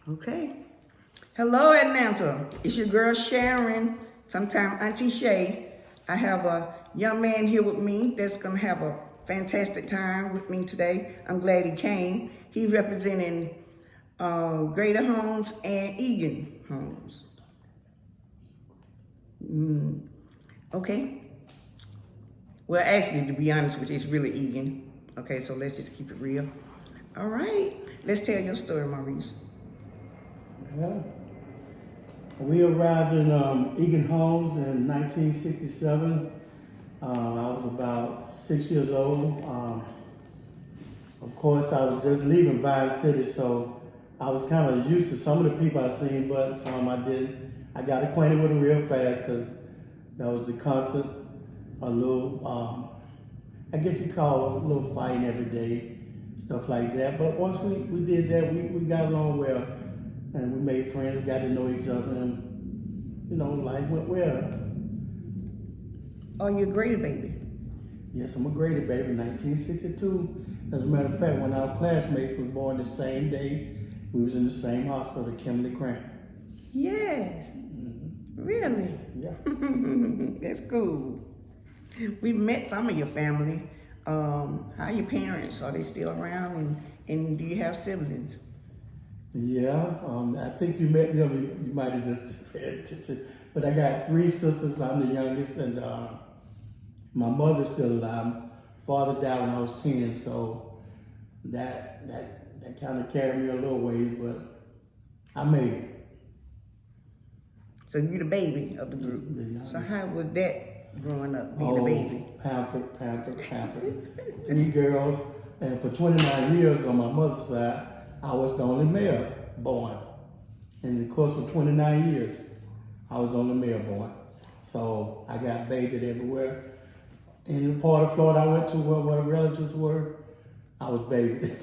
Okay. Hello, Atlanta. It's your girl Sharon, sometime Auntie Shay. I have a young man here with me that's gonna have a fantastic time with me today. I'm glad he came. He's representing Greater Homes and Egan Homes. Okay. Well, actually, to be honest with you, it's really Egan. Okay, so let's just keep it real. All right. Let's tell your story, Maurice. Yeah. We arrived in Egan Homes in 1967. I was about 6 years old. Of course, I was just leaving Vine City, so I was kind of used to some of the people I seen, but some I didn't. I got acquainted with them real fast because that was the constant, a little, I guess you call it a little fighting every day, stuff like that. But once we did that, we got along well. And we made friends, got to know each other, and, life went well. Oh, you're a Grady baby? Yes, I'm a Grady baby, 1962. As a matter of fact, when our classmates was born the same day, we was in the same hospital, Kimberly Grant. Yes. Really? Yeah. That's cool. We met some of your family. How are your parents? Are they still around? And do you have siblings? Yeah, I think you met them, you might have just paid attention. But I got 3 sisters, I'm the youngest, and my mother's still alive. Father died when I was 10, so that kind of carried me a little ways, but I made it. So you're the baby of the group. So how was that growing up, being a baby? Pampered. 3 girls, and for 29 years on my mother's side, I was the only male born. In the course of 29 years, I was the only male born. So I got babied everywhere. In the part of Florida I went to where my relatives were, I was babied.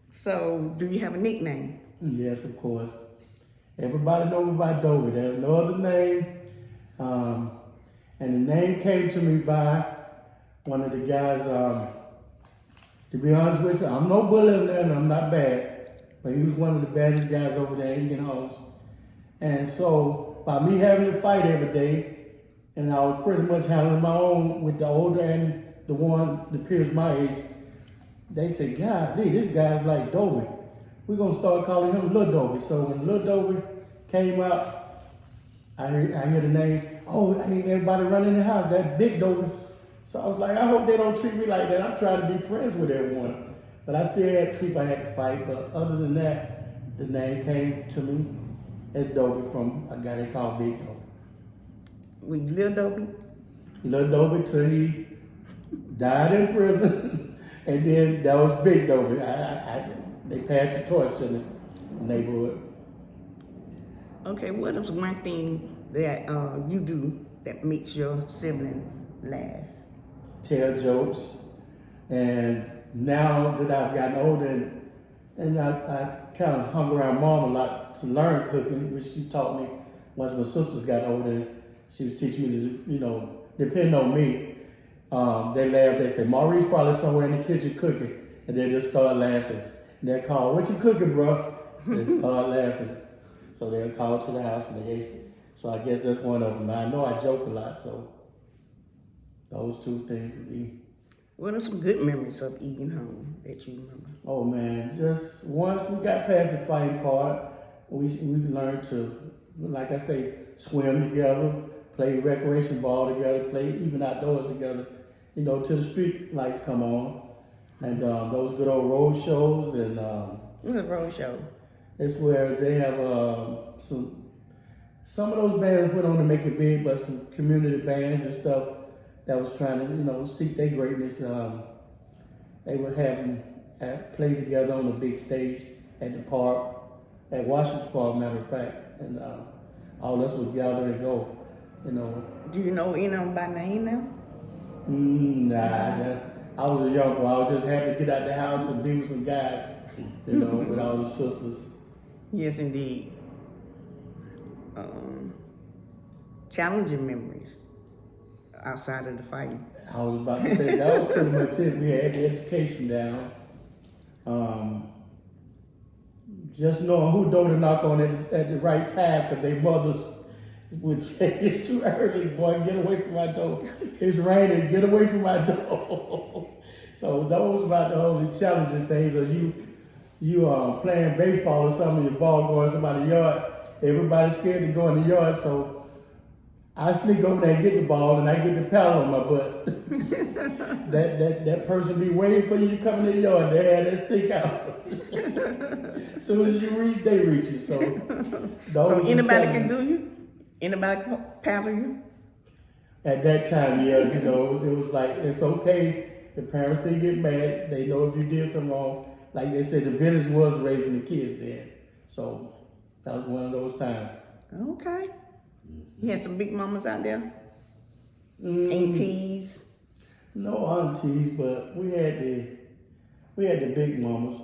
So do you have a nickname? Yes, of course. Everybody knows me by Dobie. There's no other name. And the name came to me by one of the guys. To be honest with you, I'm no bully and I'm not bad, but he was one of the baddest guys over there in Egan Homes. And so by me having to fight every day, and I was pretty much handling my own with the older and the peers my age, they said, God, this guy's like Dobie. We're gonna start calling him Lil Dobie. So when Lil Dobie came out, I hear the name, oh, ain't everybody running the house, that big Dobie. So I was like, I hope they don't treat me like that. I'm trying to be friends with everyone. But I still had people I had to fight. But other than that, the name came to me as Dobie from a guy they call Big Dobie. Were you Lil Dobie? Lil Dobie till he died in prison. And then that was Big Dobie. They passed the torch in the neighborhood. Okay, what is one thing that you do that makes your sibling laugh? Tell jokes, and now that I've gotten older and I kind of hung around mom a lot to learn cooking, which she taught me once my sisters got older. She was teaching me to, depend on me. They laugh, they say, Maurice probably somewhere in the kitchen cooking, and they just start laughing. And they call, what you cooking, bro? They start laughing. So they'll call to the house and they ate it. So I guess that's one of them. I know I joke a lot, so those 2 things would be. What are some good memories of Egan Home that you remember? Oh man, just once we got past the fighting part, we learned to, like I say, swim together, play recreation ball together, play even outdoors together, till the street lights come on. And those good old road shows and What's a road show? it's where they have some of those bands went on to make it big, but some community bands and stuff that was trying to, seek their greatness. They were having play together on a big stage at the park, at Washington Park, matter of fact, and all of us would gather and go, Do you know any of them by name now? Nah, I was a young boy. I was just happy to get out the house and be with some guys, with all the sisters. Yes, indeed. Challenging memories outside of the fighting. I was about to say, that was pretty much it. We had the education down. just knowing who door to knock on at the right time, because their mothers would say, it's too early, boy, get away from my door. It's raining, get away from my door. So those about the only challenging things. Or you playing baseball or something, your ball going in somebody's yard, everybody's scared to go in the yard, so I sneak over there and get the ball, and I get the paddle on my butt. that person be waiting for you to come in the yard. They had that stick out. As soon as you reach, they reach you. So anybody can do you? Anybody can paddle you? At that time, yeah, it was like, it's okay. The parents didn't get mad. They know if you did something wrong. Like they said, the village was raising the kids then. So that was one of those times. Okay. You had some big mamas out there? Aunties? No aunties, but we had the big mamas.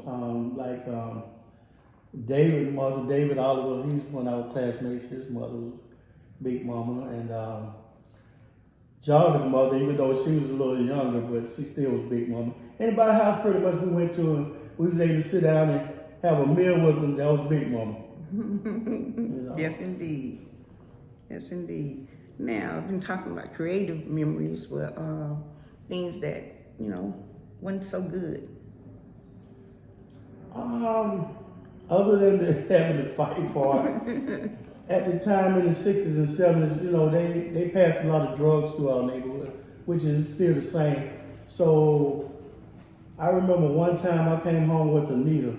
David Oliver, he's one of our classmates. His mother was big mama, and Jarvis' mother, even though she was a little younger, but she still was big mama. Anybody house pretty much we went to, and we was able to sit down and have a meal with them. That was big mama. Yes, indeed. Yes, indeed. Now, I've been talking about creative memories, things that, wasn't so good. Other than having to fight for it, at the time in the 60s and 70s, they passed a lot of drugs through our neighborhood, which is still the same. So I remember one time I came home with a needle,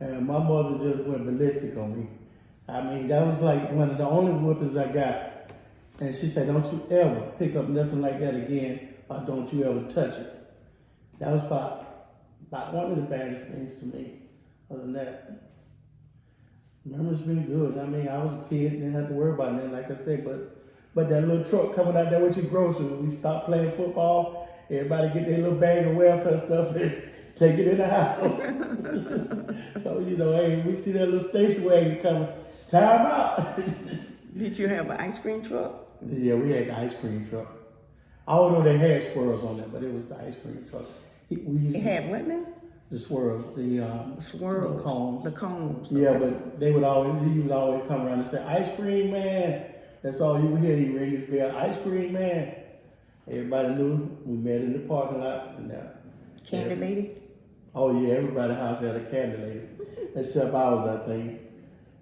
and my mother just went ballistic on me. I mean, that was like one of the only whippings I got. And she said, don't you ever pick up nothing like that again, or don't you ever touch it. That was about one of the baddest things to me. Other than that, memories been good. I mean, I was a kid, didn't have to worry about nothing, like I said, but that little truck coming out there with your groceries, we stopped playing football, everybody get their little bag of welfare stuff and take it in the house. So, hey, we see that little station wagon coming, time out. Did you have an ice cream truck? Yeah, we had the ice cream truck. I don't know they had squirrels on it, but it was the ice cream truck. It had what now? The swirls, the cones. The cones. Yeah, but he would always come around and say, ice cream man. That's all you would hear. He ring his bell, ice cream man. Everybody knew. We met in the parking lot. And, candy lady? Oh yeah, everybody's house had a candy lady. Except ours, I think.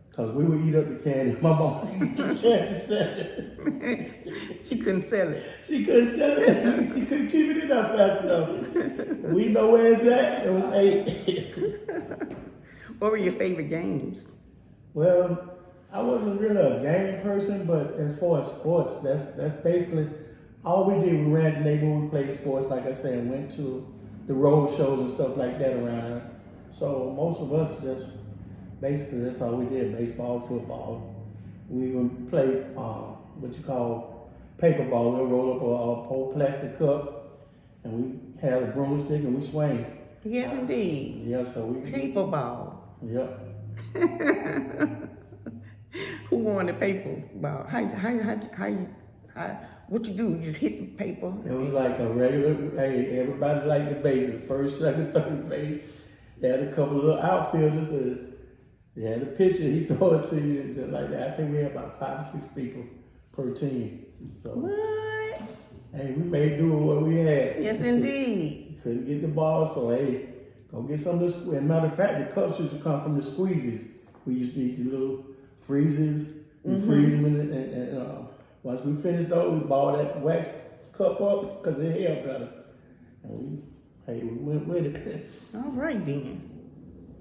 Because we would eat up the candy. My mom couldn't sell it. She couldn't sell it. She couldn't sell it. She couldn't keep it in there fast enough. We know where it's at. It was 8. What were your favorite games? Well, I wasn't really a game person, but as far as sports, that's basically all we did. We ran the neighborhood, we played sports, like I said, and went to the road shows and stuff like that around here. So most of us just, basically that's all we did, baseball, football. We would play what you call paper ball. We'll roll up a old plastic cup, and we had a broomstick and we swing. Yes, indeed. Yeah, so we... Paper ball. Yep. Who won the paper ball? What you do? You just hit the paper? It was like a regular, hey, everybody liked the base, the first, second, third base. They had a couple of little outfielders, and they had a pitcher, he throw it to you, and just like that. I think we had about 5 or 6 people per team. So, what? hey, we made do with what we had. Yes, indeed. Couldn't get the ball, so hey, go get some of this. As a matter of fact, the cups used to come from the squeezies. We used to eat the little freezers. We freeze them and once we finished those, we balled that wax cup up because it held better. And we went with it. All right then.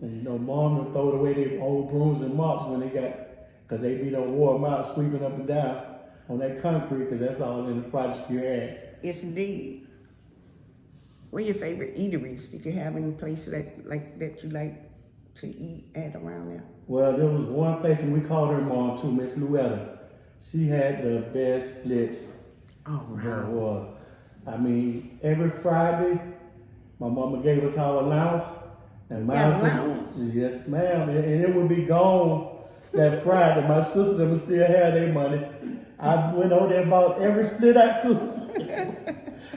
And Mom would throw away their old brooms and mops when because they be done wore them out, sweeping up and down on that concrete, because that's all in the project you had. Yes, indeed. What are your favorite eateries? Did you have any places that you like to eat at around there? Well, there was one place, and we called her Mom too, Miss Luetta. She had the best splits. Oh, wow. There was. I mean, every Friday, my mama gave us our allowance. And allowance? Yes, ma'am. And it would be gone that Friday. My sister them still had their money. I went over there and bought every split I could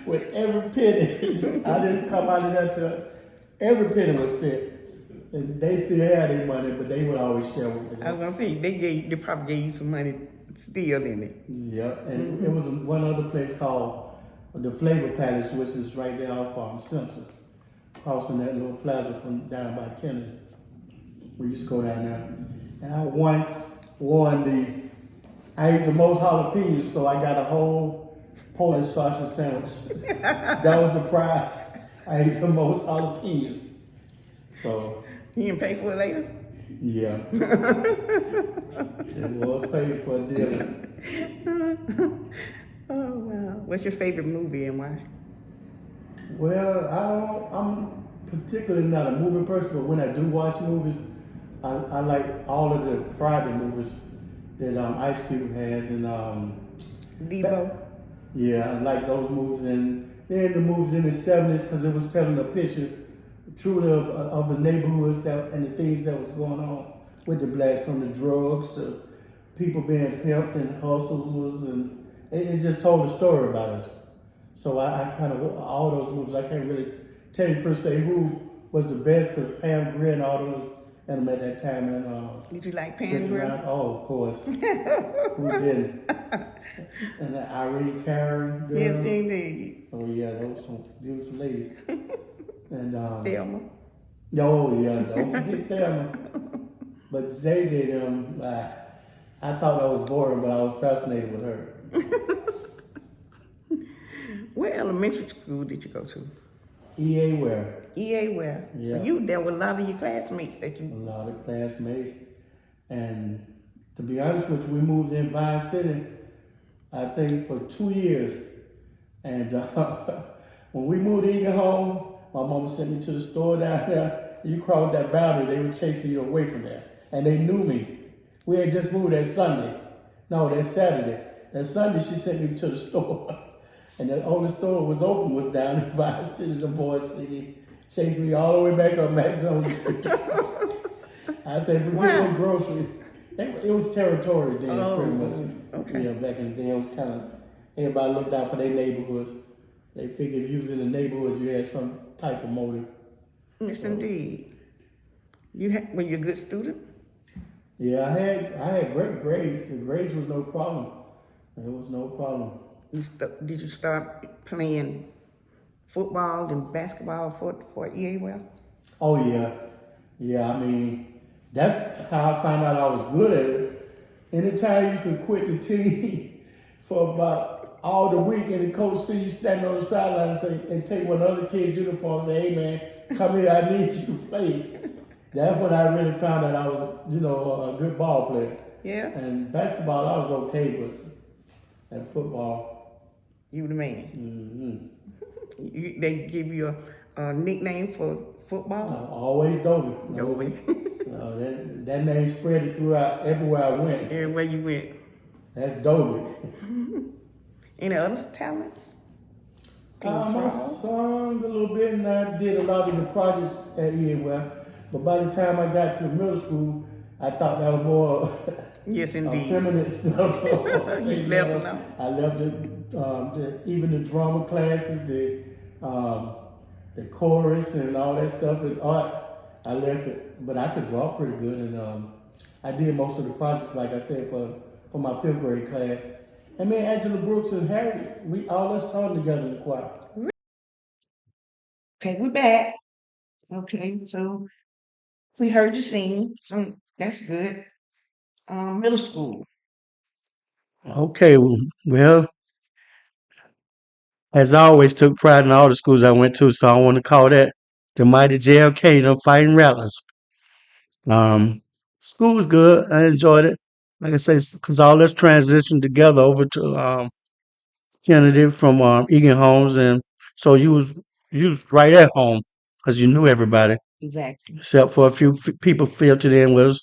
with every penny. I didn't come out of there till every penny was spent. And they still had their money, but they would always share with me. I was gonna say they probably gave you some money still, didn't they? Yeah, and it was one other place called the Flavor Palace, which is right there off Simpson, crossing that little plaza from down by Kennedy. We used to go down there. And I once won I ate the most jalapenos, so I got a whole Polish sausage sandwich. That was the prize. I ate the most jalapenos. So, You didn't pay for it later? yeah. It was paid for a deal. Oh wow. What's your favorite movie and why? Well, I'm particularly not a movie person, but when I do watch movies, I like all of the Friday movies that Ice Cube has, and Devo? yeah, I like those movies, and then the movies in the '70s because it was telling a picture, truly of the neighborhoods and the things that was going on with the blacks, from the drugs to people being pimped and hustles, and it just told a story about us. So I kind of, all those movies, I can't really tell you per se who was the best, because Pam Grier and all those and them at that time. And Did you like Pam Grier? oh, of course. Who didn't? And Irene Karen. Girl. Yes, indeed. Oh yeah, those some beautiful ladies. And Thelma. oh yeah, don't forget Thelma. But JJ them, I thought I was boring, but I was fascinated with her. What elementary school did you go to? EA where? EA where? Yeah. So you there with a lot of your classmates that A you. lot of classmates. And to be honest with you, we moved in Vine City, I think, for 2 years. And when we moved to Egan Homes, my mama sent me to the store down there. You crossed that boundary, they were chasing you away from there. And they knew me. We had just moved that Sunday. No, that Saturday. That Sunday, she sent me to the store. And the only store was open was down in Vine City, the boys city. Chased me all the way back up McDonald's. I said, forget no grocery. It was territory then, pretty much. Okay. Yeah, back in the day, it was kind of, everybody looked out for their neighborhoods. They figured if you was in the neighborhood, you had some type of motive. Yes, indeed. Were you a good student? Yeah, I had great grades. The grades was no problem. It was no problem. Did you start playing football and basketball for EA well? Oh yeah, yeah. I mean, that's how I found out I was good at it. Anytime you could quit the team for about all the week, and the coach see you standing on the sideline and take one of the other kid's uniform and say, "Hey man, come here, I need you to play." That's when I really found out I was, a good ball player. Yeah. And basketball, I was okay, but at football. You the man. Mm-hmm. They give you a nickname for football? Always Dobie. Dobie. That name spread it throughout everywhere I went. Everywhere you went. That's Dobie. Any other talents? I sung a little bit, and I did a lot of the projects at EAWell. But by the time I got to middle school, I thought that was more yes, indeed. feminine stuff. So you left now. I left even the drama classes, the chorus and all that stuff and art. I left it, but I could draw pretty good, and I did most of the projects, like I said, for my 5th grade class. And me and Angela Brooks and Harry, we all us sung together in the choir. Okay, we're back. Okay, so we heard you sing, so that's good. Middle school. Okay, well, as I always took pride in all the schools I went to, so I want to call that the mighty JLK, the Fighting Rattlers. School was good. I enjoyed it. Like I say, because all this transitioned together over to Kennedy from Egan Homes, and so you was right at home because you knew everybody, Exactly. except for a few people filtered in with us.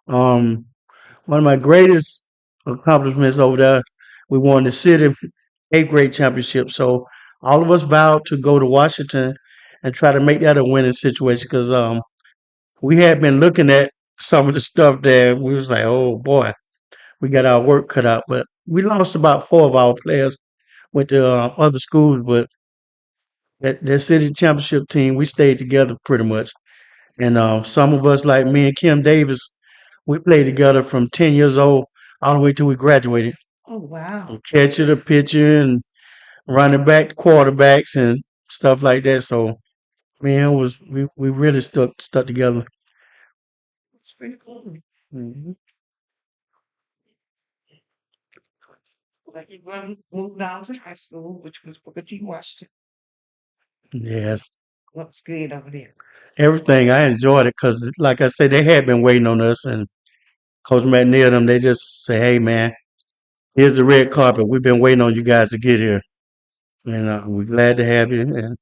One of my greatest accomplishments over there, we won the city 8th grade championship. So all of us vowed to go to Washington and try to make that a winning situation because we had been looking at some of the stuff there. We was like, oh boy, we got our work cut out. But we lost about 4 of our players, went to other schools, but that city championship team, we stayed together pretty much. And some of us, like me and Kim Davis, we played together from 10 years old all the way till we graduated. Oh, wow. Catcher to pitcher and running back to quarterbacks and stuff like that. So man, we really stuck together. It's pretty cool. Mhm. Like you moved down to high school, which was Booker T. Washington. Yes, What's good over there? everything. I enjoyed it because, like I said, they had been waiting on us, and Coach McNeil and them. They just say, "Hey, man, here's the red carpet. We've been waiting on you guys to get here, and we're glad to have you." And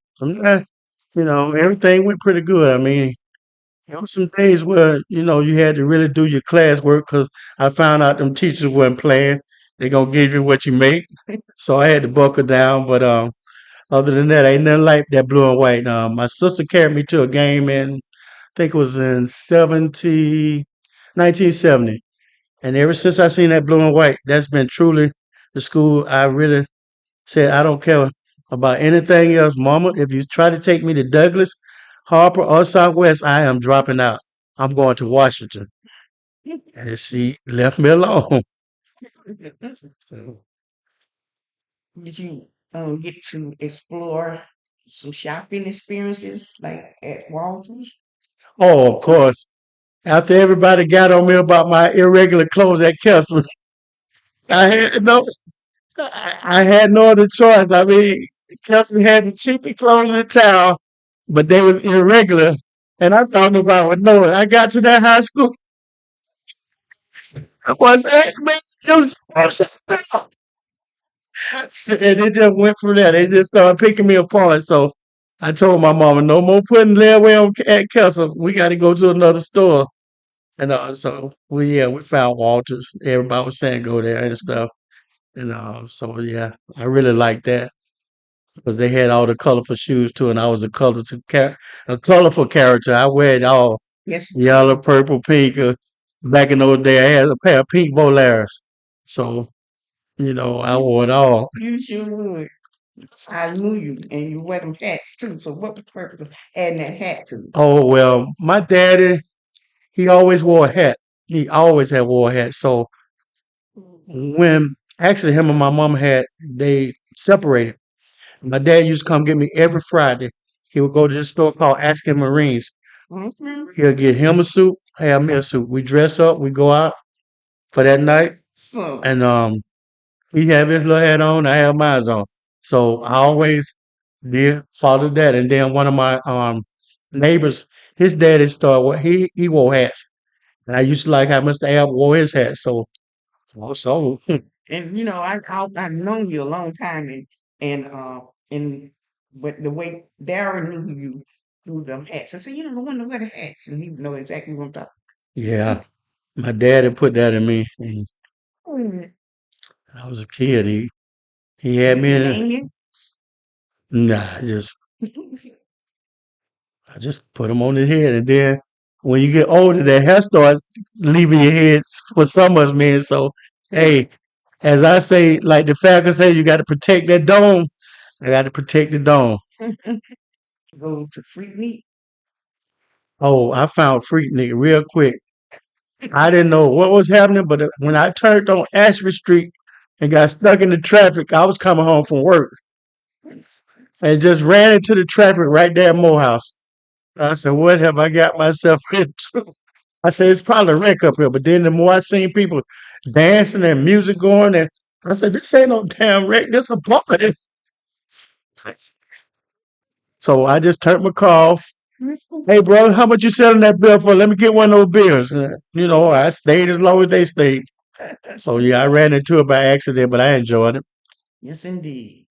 everything went pretty good. I mean, there were some days where you had to really do your classwork because I found out them teachers weren't playing. They gonna give you what you make, so I had to buckle down. But other than that, ain't nothing like that blue and white. My sister carried me to a game in, I think it was in 1970. And ever since I seen that blue and white, that's been truly the school I really said, I don't care about anything else, Mama. If you try to take me to Douglas, Harper, or Southwest, I am dropping out. I'm going to Washington. And she left me alone. Did you get to explore some shopping experiences like at Walters? Oh, of course. After everybody got on me about my irregular clothes at Kessler, I had no I had no other choice. I mean, Kelsey had the cheapest clothes in town, but they was irregular. And I thought nobody would know it. I got to that high school. I was hey, man, it was and it just went from there. They just started picking me apart. So I told my mama, no more putting layaway on at Kessler. We got to go to another store. And so we found Walters. Everybody was saying go there and stuff. And so yeah, I really like that. Because they had all the colorful shoes too, and I was a colorful character. I wear it all, Yes, yellow, purple, pink. Back in those days, I had a pair of pink Volaris, so I wore it all. you sure would. I knew you, and you wear them hats too. So what was the purpose of adding that hat to? Oh well, my daddy, he always wore a hat. He always had wore a hat. So when actually him and my mom they separated. My dad used to come get me every Friday. He would go to this store called Asking Marines. Mhm. He'll get him a suit, have me a suit. We dress up, we go out for that night, So, and he have his little hat on, I have mine on. So I always did follow that. And then one of my neighbors, his daddy he wore hats, and I used to like how Mr. Ab wore his hat. So also, and I've known you a long time, and but the way Darren knew you through them hats, I said, the one that wear the hats, and he would know exactly what I'm talking. yeah, my daddy put that in me. And Mm. I was a kid. He had Did me he in. name you? Nah, I just put them on the head, and then when you get older, that hair starts leaving your head for some of us men. So, hey, as I say, like the Falcon say, you got to protect that dome. I got to protect the dome. Go to free meat. Oh, I found Freaknik real quick. I didn't know what was happening, but when I turned on Ashby Street and got stuck in the traffic, I was coming home from work and just ran into the traffic right there at Morehouse. I said, "What have I got myself into?" I said, it's probably a wreck up here. But then the more I seen people dancing and music going, and I said, this ain't no damn wreck. This a party. So I just turned my car off. Hey, brother, how much you selling that bill for? Let me get one of those bills. I stayed as long as they stayed. So yeah, I ran into it by accident, but I enjoyed it. Yes, indeed.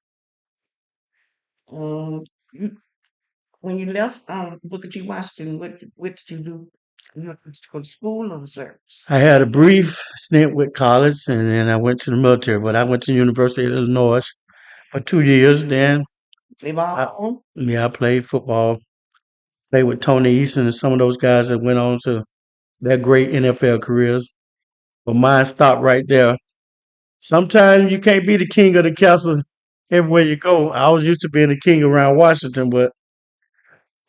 Um, you, when you left Booker T. Washington, what did you do? You went to go to school or service? I had a brief stint with college, and then I went to the military. But I went to the University of Illinois for 2 years. Then, Play I, ball? yeah, I played football. Played with Tony Easton and some of those guys that went on to their great NFL careers. But mine stopped right there. Sometimes you can't be the king of the castle everywhere you go. I was used to being the king around Washington, but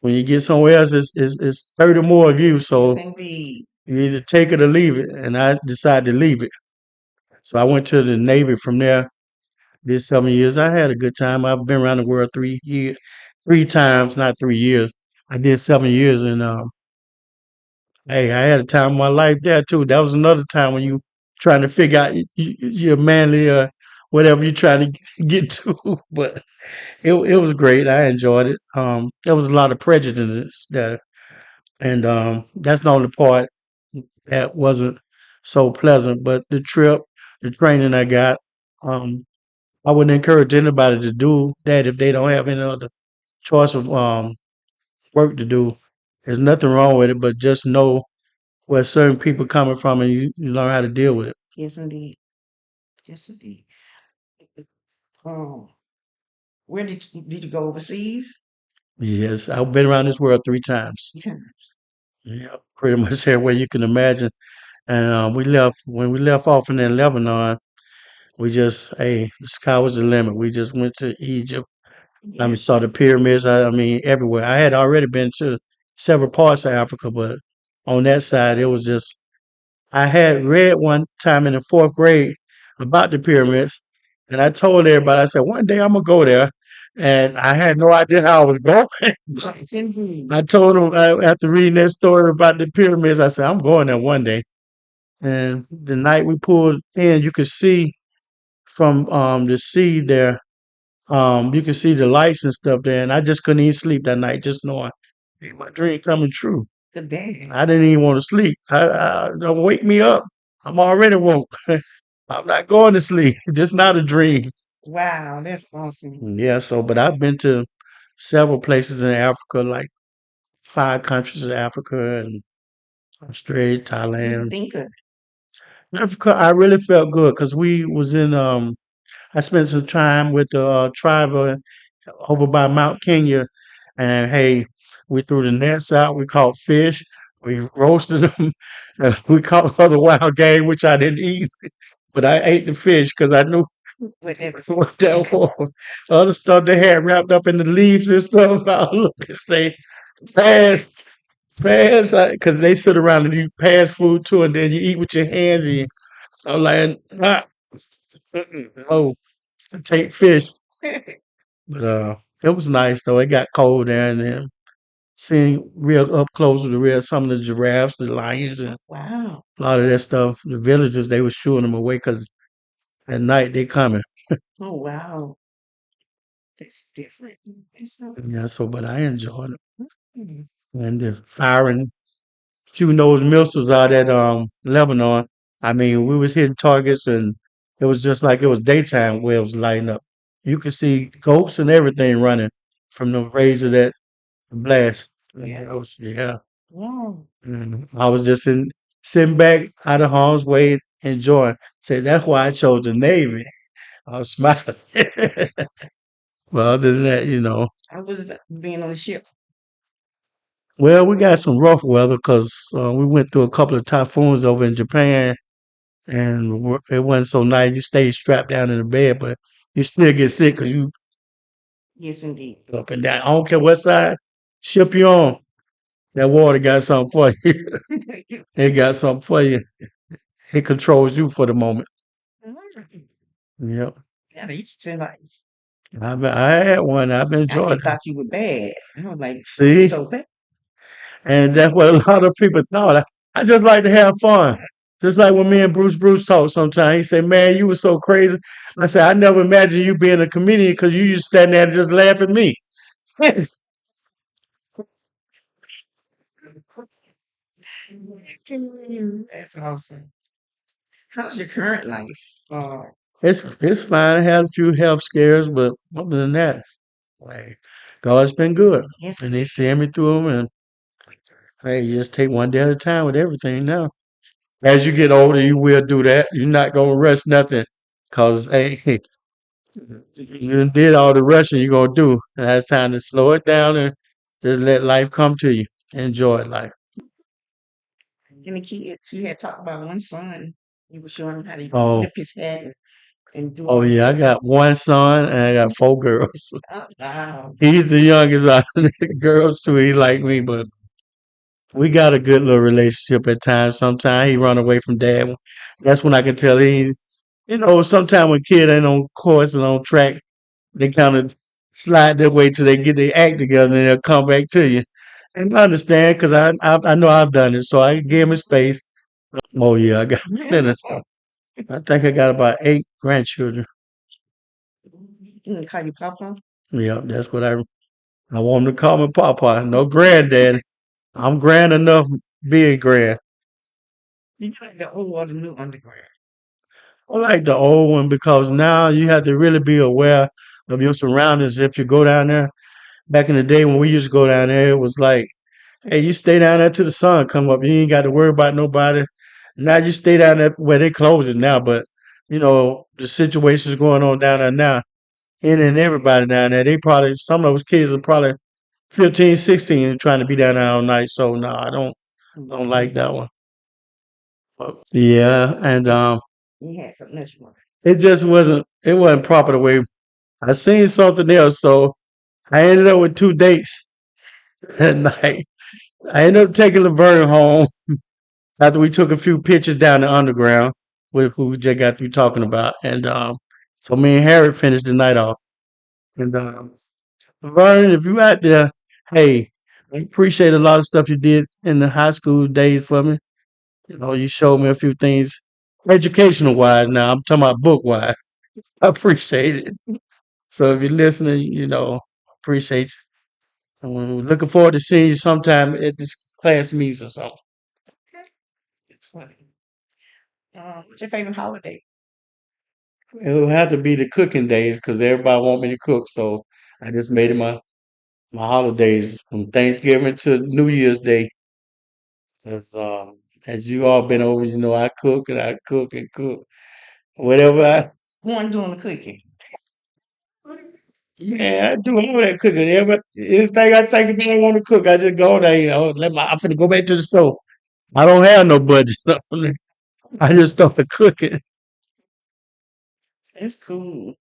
When you get somewhere else, it's 30 more of you. Yes, So indeed. you either take it or leave it. And I decided to leave it. So I went to the Navy from there. Did 7 years. I had a good time. I've been around the world 3 years, 3 times, not 3 years. I did 7 years, and hey, I had a time of my life there too. That was another time when you trying to figure out your manly whatever you're trying to get to. But it was great. I enjoyed it. There was a lot of prejudice there, and that's the only part that wasn't so pleasant. But the trip, the training I got, um, I wouldn't encourage anybody to do that if they don't have any other choice of work to do. There's nothing wrong with it, but just know where certain people coming from, and you learn how to deal with it. Yes, indeed. Yes, indeed. Um, where did you go overseas? Yes, I've been around this world 3 times. 3 times. Yeah, pretty much everywhere you can imagine. And we left when we left off in Lebanon. We just, hey, the sky was the limit. We just went to Egypt. I mean, Yes. saw the pyramids. I mean, everywhere. I had already been to several parts of Africa, but on that side, it was just. I had read one time in the fourth grade about the pyramids, and I told everybody, I said, one day I'm gonna go there, and I had no idea how I was going. Yes, indeed. I told them after reading that story about the pyramids, I said, I'm going there one day. And the night we pulled in, you could see from the sea there. You can see the lights and stuff there, and I just couldn't even sleep that night, just knowing hey, my dream coming true. Good day. I didn't even want to sleep. Don't wake me up. I'm already woke. I'm not going to sleep. Just not a dream. Wow, that's awesome. Yeah. So, but I've been to several places in Africa, like 5 countries in Africa and Australia, What do you Thailand. think of? Africa, I really felt good because we was in I spent some time with the tribe over by Mount Kenya, and hey, we threw the nets out. We caught fish. We roasted them. We caught other wild game, which I didn't eat, but I ate the fish because I knew Whatever. what that was. Other stuff they had wrapped up in the leaves and stuff. I look and say, fast, fast, because they sit around and you pass food to, and then you eat with your hands. And I'm like, no, take fish. But it was nice though. It got cold there, and then seeing real up close with the real some of the giraffes, the lions, and Wow. a lot of that stuff. The villagers they was shooing them away because at night they coming. Oh, wow. That's different. That's not. Yeah, so but I enjoyed it. Mm. And the firing shooting those missiles out at Lebanon. I mean, we was hitting targets, and it was just like it was daytime where it was lighting up. You could see ghosts and everything running from the rays of that blast. Yeah. Yeah. Wow. I was just sitting back out of harm's way, enjoying. Say that's why I chose the Navy. I was smiling. Well, other than that, I was being on the ship. well, we got some rough weather because we went through a couple of typhoons over in Japan, and it wasn't so nice. You stayed strapped down in the bed, but you still get sick because you Yes, indeed. up and down. I don't care what side ship you on. That water got something for you. It got something for you. It controls you for the moment. Yep. Yeah, they used to say like, I had one. I've I enjoyed just it. thought you were bad. And I was like, you See, so bad. and that's what a lot of people thought. I just like to have fun. Just like when me and Bruce talk sometimes. He said, man, you were so crazy. I said, I never imagined you being a comedian because you used to stand there and just laugh at me. That's awesome. How's your current life? It's fine. I had a few health scares, but other than that, like, God's been good. Yes, And He's seeing me through them. And hey, you just take one day at a time with everything now. As you get older, you will do that. You're not going to rush nothing because, hey, you done did all the rushing you're gonna do. Now it's time to slow it down and just let life come to you. Enjoy life. any kids? You had talked about one son. You were showing him how to Oh, flip his head. and do Oh all this yeah, I stuff? got one son and I got 4 girls. Oh, wow. He's the youngest out of the girls too. He like me, but we got a good little relationship at times. Sometimes he run away from dad. That's when I can tell he, sometimes when kid ain't on course and on track, they kind of slide their way till they get their act together and they'll come back to you. And I understand because I know I've done it, so I give him his space. Oh yeah, I got. I think I got about 8 grandchildren. You gonna call you Papa? Yeah, that's what I want him to call me Papa. No granddaddy. I'm grand enough being grand. You like the old or the new underground? I like the old one because now you have to really be aware of your surroundings if you go down there. Back in the day when we used to go down there, it was like, hey, you stay down there till the sun come up. You ain't got to worry about nobody. Now you stay down there where they close it now, but the situations going on down there now. And everybody down there, they probably some of those kids are probably 15, 16, and trying to be down there all night. So no, I don't like that one. Yeah, and You had something else you want. it wasn't proper the way I seen something else, so I ended up with 2 dates that night. I ended up taking Laverne home after we took a few pictures down the underground with who we just got through talking about. And so me and Harry finished the night off. And Laverne, if you out there, hey, I appreciate a lot of stuff you did in the high school days for me. You showed me a few things educational wise now. I'm talking about book wise. I appreciate it. So if you're listening, appreciate you. And we're looking forward to seeing you sometime at this class meets or something. It's funny. What's your favorite holiday? It'll have to be the cooking days because everybody want me to cook. So I just made it my holidays from Thanksgiving to New Year's Day. As you all been over, I cook and I cook and cook. Whatever One doing the cooking. I do all that cooking. Anything I think if I want to cook, I just go there. I'm finna go back to the stove. I don't have no budget. I just start cooking. That's cool.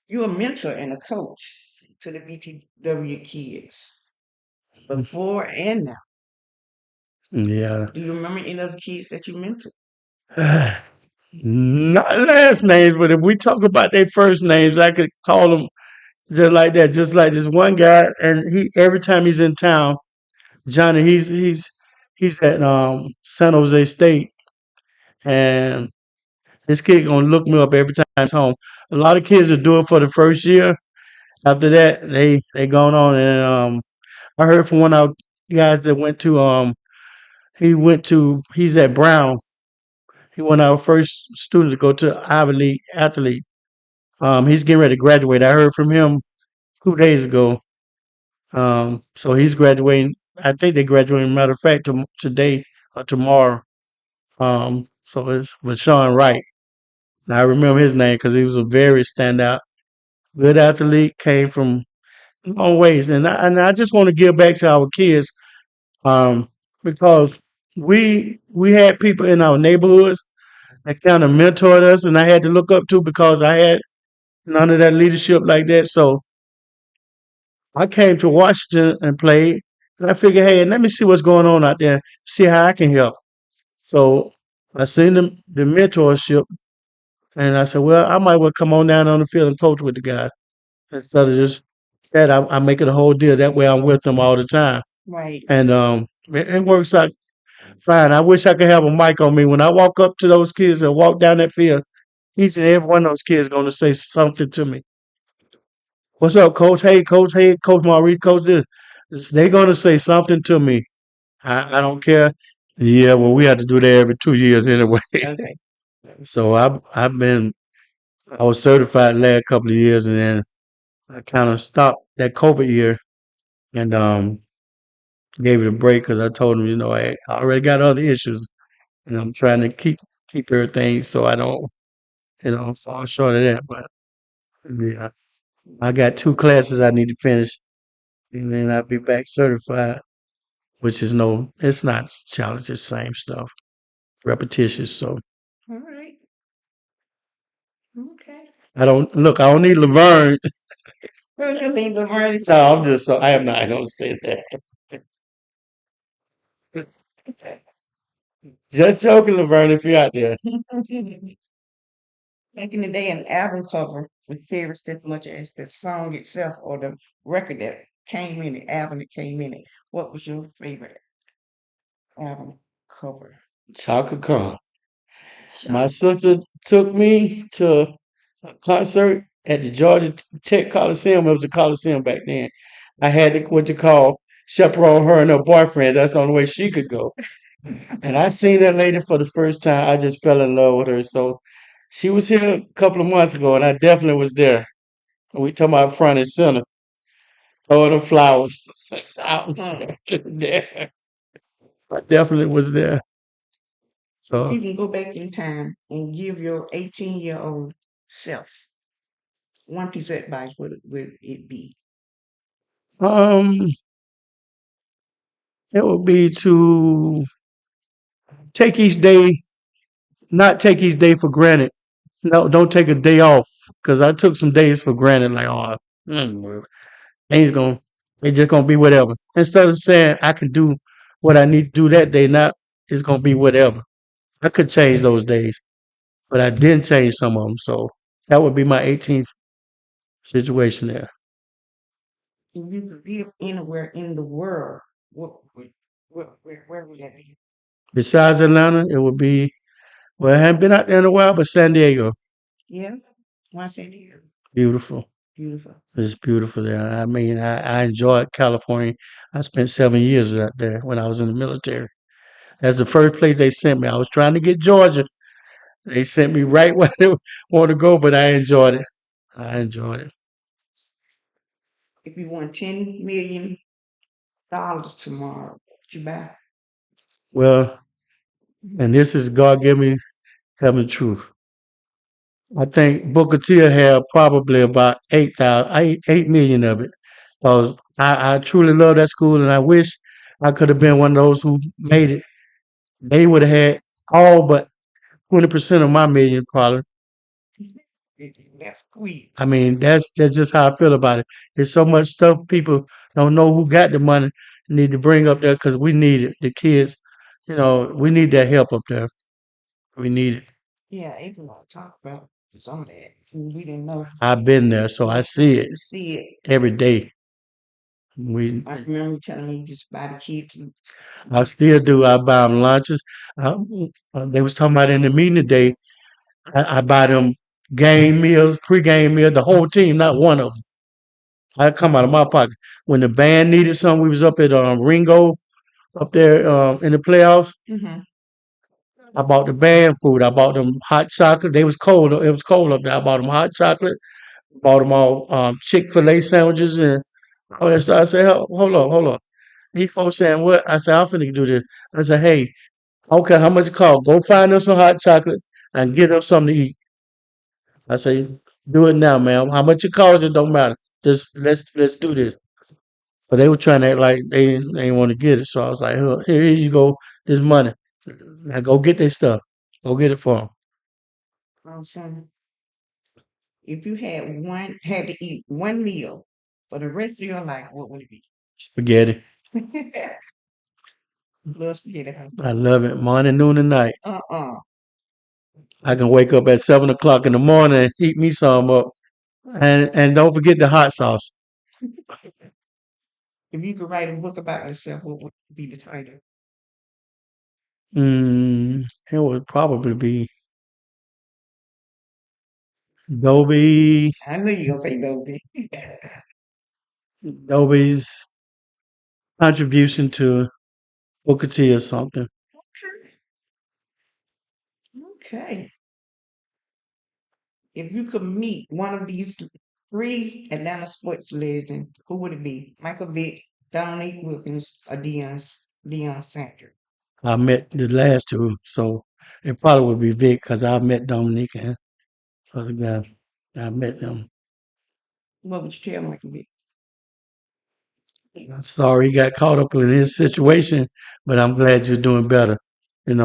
You're a mentor and a coach to the BTW kids before and now. Yeah. Do you remember any of the kids that you mentored? Not last names, but if we talk about their first names, I could call them just like that. Just like this one guy, and he every time he's in town, Johnny, he's at San Jose State, and this kid gonna look me up every time he's home. A lot of kids will do it for the first year. After that, they going on, and I heard from one of our guys that he's at Brown. He one of our first students to go to Ivy League athlete. He's getting ready to graduate. I heard from him 2 days ago. So he's graduating. I think they graduating. Matter of fact, today or tomorrow. So it's Vashawn Wright. And I remember his name because he was a very standout, good athlete. Came from long ways, and I just want to give back to our kids, um, because we had people in our neighborhoods that kind of mentored us, and I had to look up to because I had none of that leadership like that. So I came to Washington and played. And I figured, hey, let me see what's going on out there, see how I can help. So I seen the mentorship, and I said, well, I might well come on down on the field and coach with the guys instead of just that. I make it a whole deal. That way, I'm with them all the time, Right. and it works out fine. I wish I could have a mic on me when I walk up to those kids and walk down that field. Each and every one of those kids going to say something to me. What's up, coach? Hey, coach. Hey, coach Maurice. Coach this. They're going to say something to me. I don't care. Yeah, well, we have to do that every 2 years anyway. Okay. So I was certified the last couple of years, and then I kind of stopped that COVID year and gave it a break because I told them, I already got other issues, and I'm trying to keep everything so I don't, fall short of that. But yeah, I got 2 classes I need to finish, and then I'll be back certified. Which is it's not challenge, it's same stuff, repetitious. So All right. I don't look. I don't need Laverne. You need Laverne. No, I'm just. So I am not going to say that. Just joking, Laverne. If you're out there, Back in the day, an album cover was cherished as much as the song itself or the record that came in it, album that came in it. What was your favorite album cover? Chaka Khan. My Shaka. sister took me to a concert at the Georgia Tech Coliseum. It was the Coliseum back then. I had to, what you call chaperone her and her boyfriend. That's the only way she could go. And I seen that lady for the first time. I just fell in love with her. So she was here a couple of months ago, and I definitely was there. We talking about front and center, throwing the flowers. I was there. I definitely was there. If So, you can go back in time and give your 18-year-old self one piece of advice, what would it be? um, it would be to take each day, not take each day for granted. No, don't take a day off because I took some days for granted. Like, oh, well, things gonna, it's just gonna be whatever. Instead of saying I can do what I need to do that day, not it's gonna be whatever. I could change those days, but I didn't change some of them. So that would be my 18th situation there. If you could live anywhere in the world, what would where would that be? Besides Atlanta, it would be, well, I haven't been out there in a while, but San Diego, Yeah, why San Diego? beautiful. Beautiful. It's beautiful there. I mean, I enjoyed California. I spent 7 years out there when I was in the military. That's the first place they sent me. I was trying to get Georgia. They sent me right where they wanted to go, but I enjoyed it. I enjoyed it. If you won $10 million tomorrow, what would you buy? Well, and this is God give me telling the truth. I think Booker T had probably about 8 million of it. Because I truly love that school and I wish I could have been one of those who made it. They would have had all but 20% of my million probably. That's sweet. I mean, that's just how I feel about it. There's so much stuff people don't know who got the money need to bring up there because we need it. The kids, we need that help up there. We need it. Yeah, even though I talk about some of that, we didn't know. I've been there, so I see it You see it. every day. We, I remember you telling me just buy the kids. I still do. I buy them lunches. I, they was talking about in the meeting today. I buy them game meals, pre-game meals, the whole team, not one of them. I come out of my pocket. When the band needed something, we was up at Ringo up there in the playoffs. Mm-hmm. I bought the band food. I bought them hot chocolate. They was cold. It was cold up there. I bought them hot chocolate. Bought them all Chick-fil-A sandwiches and all that stuff. I said, hold on, hold on. These folks saying what? I said, I'm finna do this. I said, hey, I don't care how much it costs. Go find them some hot chocolate and get them something to eat. I say, do it now, ma'am. How much it costs, it don't matter. Just let's do this. But they were trying to act like they ain't want to get it. So I was like, here you go, this money. Now go get their stuff. Go get it for them. Awesome. If you had to eat one meal for the rest of your life, what would it be? Spaghetti. Love spaghetti, huh? I love it. Morning, noon, and night. Uh-uh. I can wake up at 7 o'clock in the morning and heat me some up. And don't forget the hot sauce. If you could write a book about yourself, what would be the title? It would probably be Dobie, I knew you were gonna say Dobie. Dobie's contribution to Booker T or something. Okay. If you could meet one of these three Atlanta sports legends, who would it be? Michael Vick, Dominique Wilkins, or Deion Sanders? I met the last two, so it probably would be Vic because I met Dominique and other guys. I met them. What would you tell Michael Vick? I'm sorry he got caught up in his situation, but I'm glad you're doing better. I'm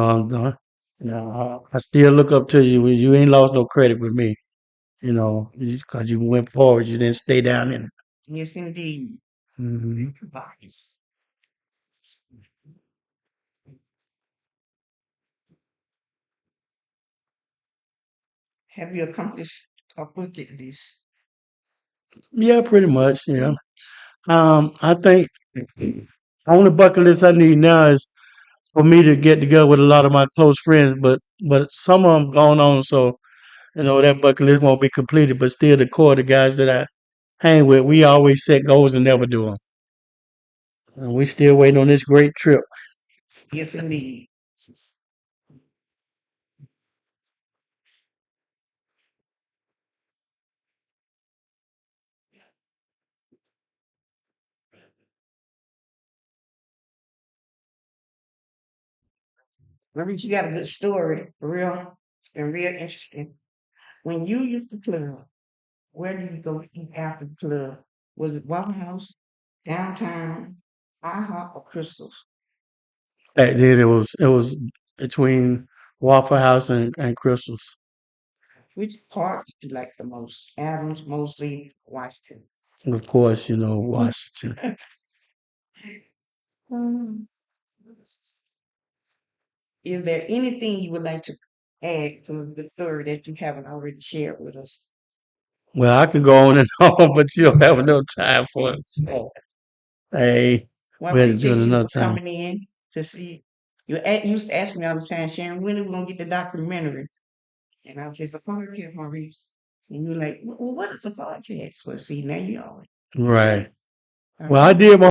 I still look up to you. You ain't lost no credit with me. you know, because you went forward, you didn't stay down in it. Yes, indeed. Hmm. Vibes. Have you accomplished a bucket list? Yeah, pretty much. Yeah. I think on the bucket list I need now is for me to get together with a lot of my close friends, but some of them gone on, so you know that bucket list won't be completed. But still, the core of the guys that I hang with, we always set goals and never do them. And we still waiting on this great trip. Yes, indeed. Maurice, you got a good story, for real. It's been real interesting. When you used to club, where did you go eat after the club? Was it Waffle House, downtown, IHOP, or Crystals? Back then, it was between Waffle House and Crystals. Which part did you like the most? Adams, Mosley, Washington. Of course, you know Washington. Hmm. Is there anything you would like to add to the story that you haven't already shared with us? Well, I can go on and on, but you don't have enough time for it. So, hey, Well, I we had to do it appreciate you another for time. coming in to see. You used to ask me all the time, Sharon, when are we gonna get the documentary? And I was just a podcast, Maurice. And you're like, well, what is a podcast? Well, see, now you know it. See? Right. All Well, I right. did my